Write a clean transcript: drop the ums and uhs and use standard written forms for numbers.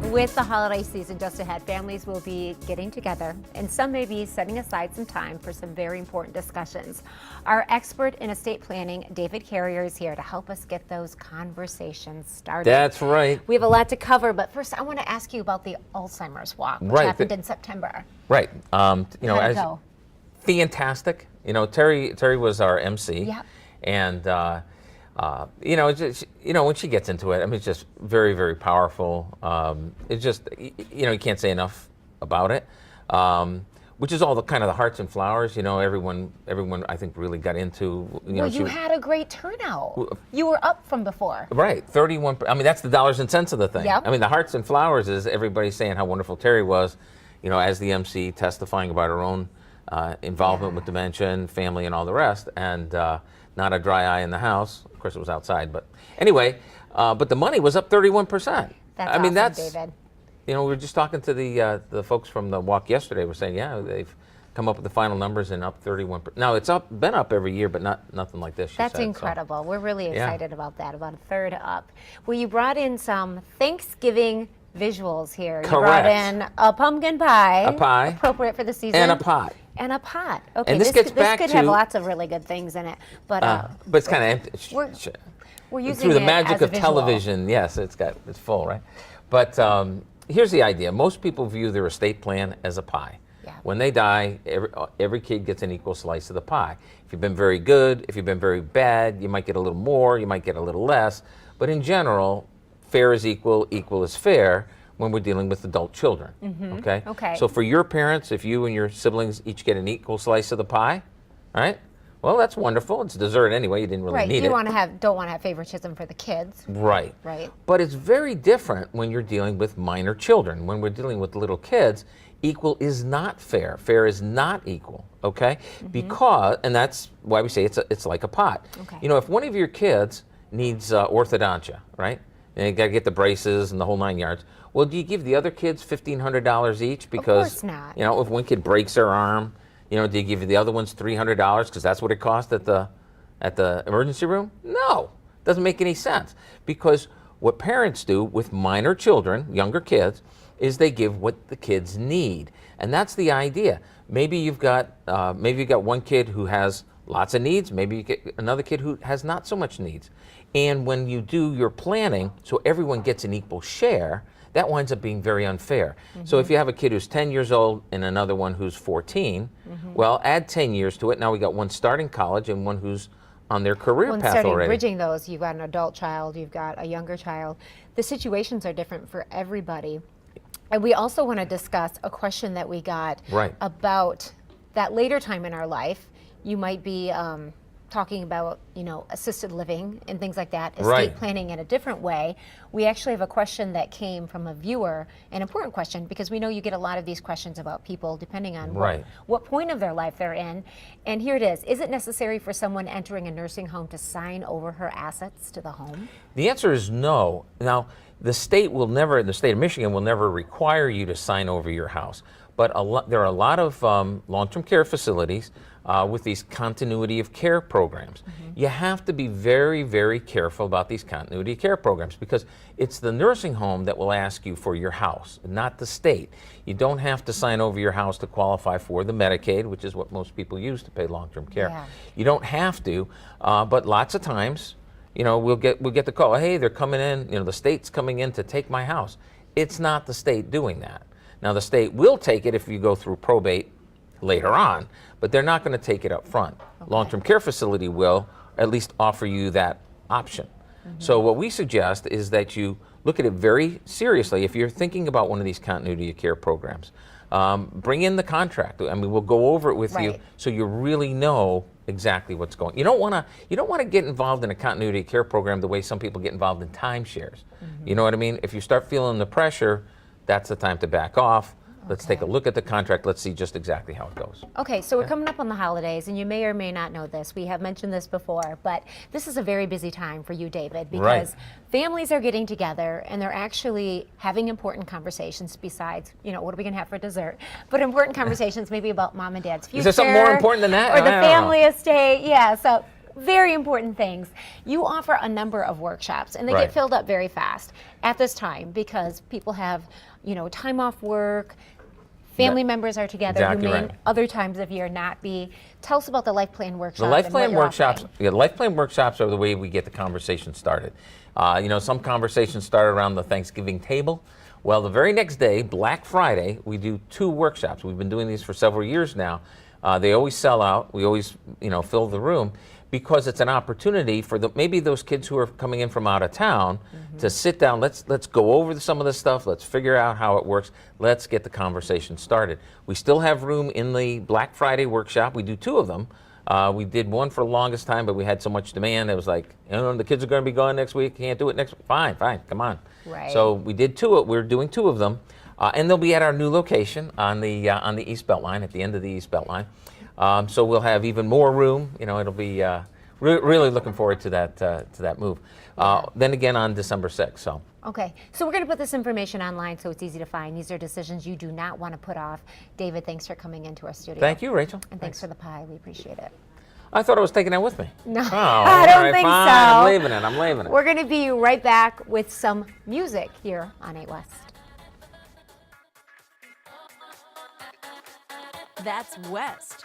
With the holiday season just ahead, families will be getting together, and some may be setting aside some time for some very important discussions. Our expert in estate planning, David Carrier, is here to help us get those conversations started. That's right. We have a lot to cover, but first I want to ask you about the Alzheimer's Walk, which happened in September. Right. How'd it go? Fantastic. Terry was our MC. Yep. And when she gets into it, I mean, it's just very, very powerful. It's just, you can't say enough about it. Which is all the kind of the hearts and flowers. Everyone I think really got into. Well, you had a great turnout. You were up from before. Right, 31. I mean, that's the dollars and cents of the thing. Yep. I mean, the hearts and flowers is everybody saying how wonderful Terry was, as the MC, testifying about her own involvement with dementia and family and all the rest, and not a dry eye in the house. Of course, it was outside, but anyway. But the money was up 31%. That's awesome, David. We were just talking to the folks from the walk yesterday. We're saying, yeah, they've come up with the final numbers and up 31%. Now it's been up every year, but nothing like this. That's incredible. So. We're really excited about that. About a third up. Well, you brought in some Thanksgiving visuals here. Correct. You brought in a pumpkin pie. A pie. Appropriate for the season. And a pot. And a pot. Okay. And this could have lots of really good things in it, but it's kind of empty. We're using through the it magic as a of visual. television. Yes, it's full, right? But here's the idea. Most people view their estate plan as a pie. Yeah. When they die, every kid gets an equal slice of the pie. If you've been very good, if you've been very bad, you might get a little more, you might get a little less. But in general, fair is equal, equal is fair when we're dealing with adult children. Mm-hmm. Okay? Okay. So for your parents, if you and your siblings each get an equal slice of the pie, all right? Well, that's wonderful. It's dessert anyway. You didn't really need it. Right. You don't want to have favoritism for the kids. Right. Right. But it's very different when you're dealing with minor children. When we're dealing with little kids, equal is not fair. Fair is not equal. Okay. Mm-hmm. And that's why we say it's like a pot. Okay. If one of your kids needs orthodontia, right? And you got to get the braces and the whole 9 yards. Well, do you give the other kids $1,500 each? Because, of course not. If one kid breaks their arm, do you give the other ones $300 because that's what it cost at the emergency room? No, doesn't make any sense. Because what parents do with minor children, younger kids, is they give what the kids need, and that's the idea. Maybe you've got one kid who has lots of needs. Maybe you get another kid who has not so much needs. And when you do your planning, so everyone gets an equal share, that winds up being very unfair. Mm-hmm. So if you have a kid who's 10 years old and another one who's 14, well, add 10 years to it. Now we got one starting college and one who's on their career path already. Bridging those, you've got an adult child, you've got a younger child. The situations are different for everybody. And we also want to discuss a question that we got about that later time in our life. You might be talking about, assisted living and things like that, estate planning in a different way. We actually have a question that came from a viewer, an important question, because we know you get a lot of these questions about people depending on what point of their life they're in. And here it is. Is it necessary for someone entering a nursing home to sign over her assets to the home? The answer is no. Now, the state of Michigan will never require you to sign over your house. But there are a lot of long-term care facilities with these continuity of care programs. You have to be very, very careful about these continuity of care programs because it's the nursing home that will ask you for your house, not the state. You don't have to sign over your house to qualify for the Medicaid, which is what most people use to pay long-term care. Yeah. You don't have to, but lots of times, we'll get the call, hey, they're coming in, the state's coming in to take my house. It's not the state doing that. Now, the state will take it if you go through probate later on, but they're not going to take it up front. Okay. Long-term care facility will at least offer you that option. So what we suggest is that you look at it very seriously. If you're thinking about one of these continuity of care programs, bring in the contract. I mean, we'll go over it with you so you really know exactly what's going on. You don't want to get involved in a continuity of care program the way some people get involved in timeshares. You know what I mean? If you start feeling the pressure, that's the time to back off. Let's take a look at the contract. Let's see just exactly how it goes. Okay, so we're coming up on the holidays, and you may or may not know this. We have mentioned this before, but this is a very busy time for you, David, because families are getting together and they're actually having important conversations besides, you know, what are we going to have for dessert? But important conversations maybe about mom and dad's future. Is there something more important than that? Or the family estate. Yeah, so very important things. You offer a number of workshops, and they get filled up very fast at this time because people have, you know, time off work. Family members are together who may other times of year not be. Tell us about the Life Plan Workshop. The Life Plan Workshops, Life Plan Workshops are the way we get the conversation started. You know, some conversations start around the Thanksgiving table. Well, the very next day, Black Friday, we do 2 workshops. We've been doing these for several years now. They always sell out. We always, you know, fill the room because it's an opportunity for maybe those kids who are coming in from out of town to sit down. Let's go over some of this stuff. Let's figure out how it works. Let's get the conversation started. We still have room in the Black Friday workshop. We do 2 of them. We did one for the longest time, but we had so much demand. It was like, you know, the kids are going to be gone next week. Can't do it next week. Fine, come on. Right. So we did 2. We're doing 2 of them, and they'll be at our new location on the East Belt Line, at the end of the East Belt Line. So we'll have even more room. You know, it'll be really looking forward to that move. Then again on December 6th. So. Okay, so we're going to put this information online so it's easy to find. These are decisions you do not want to put off. David, thanks for coming into our studio. Thank you, Rachel. And thanks for the pie. We appreciate it. I thought I was taking that with me. No, oh, I don't think fine. so. I'm leaving it. We're going to be right back with some music here on 8West. That's West.